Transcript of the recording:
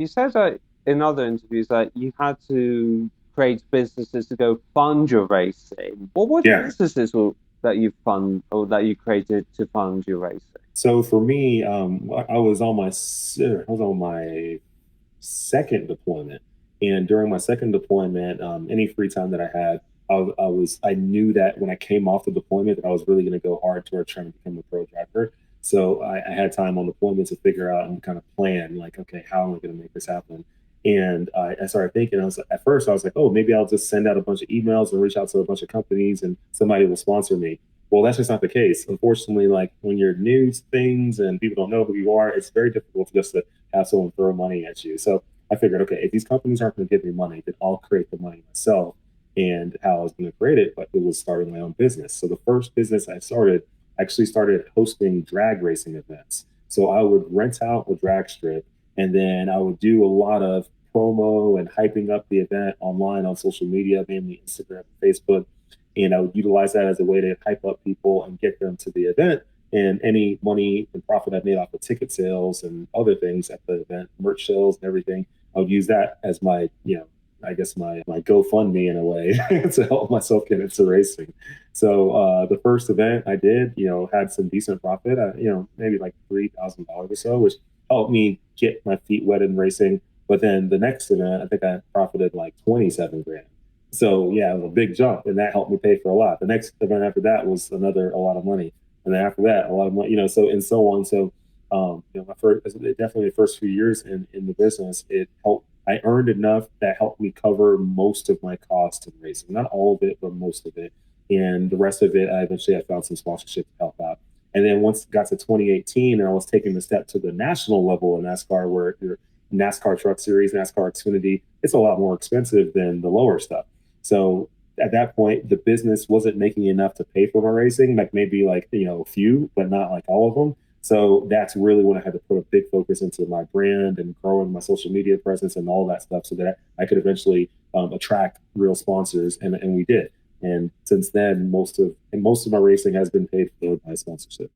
You said that in other interviews that you had to create businesses to go fund your racing. What were the Yeah. businesses that you fund or that you created to fund your racing? So for me, I was on my second deployment, and during my second deployment, any free time that I had, I knew that when I came off the deployment, that I was really going to go hard towards trying to become a pro driver. So I had time on deployment to figure out and kind of plan, like, okay, how am I going to make this happen? And I started thinking, at first I was like, oh, maybe I'll just send out a bunch of emails and reach out to a bunch of companies, and somebody will sponsor me. Well, that's just not the case. Unfortunately, like when you're new to things and people don't know who you are, it's very difficult just to have someone throw money at you. So I figured, okay, if these companies aren't going to give me money, then I'll create the money myself. And how I was going to create it, but it was starting my own business. So the first business I started actually started hosting drag racing events. So I would rent out a drag strip, and then I would do a lot of promo and hyping up the event online on social media, mainly Instagram and Facebook. And I would utilize that as a way to hype up people and get them to the event. And any money and profit I made off of ticket sales and other things at the event, merch sales and everything, I would use that as I guess my GoFundMe in a way to help myself get into racing. So the first event I did, had some decent profit, maybe like $3,000 or so, which helped me get my feet wet in racing. But then the next event, I think I profited like 27 grand. So yeah, it was a big jump, and that helped me pay for a lot. The next event after that was a lot of money, and then after that, a lot of money, so and so on. So, my first, definitely the first few years in the business, it helped. I earned enough that helped me cover most of my costs in racing, not all of it, but most of it, and the rest of it, I found some sponsorship to help out. And then once it got to 2018, and I was taking the step to the national level in NASCAR, where your NASCAR Truck Series, NASCAR Xfinity, it's a lot more expensive than the lower stuff. So at that point, the business wasn't making enough to pay for my racing, like maybe like, a few, but not like all of them. So that's really when I had to put a big focus into my brand and growing my social media presence and all that stuff so that I could eventually attract real sponsors. And we did. And since then, most of my racing has been paid for by sponsorship.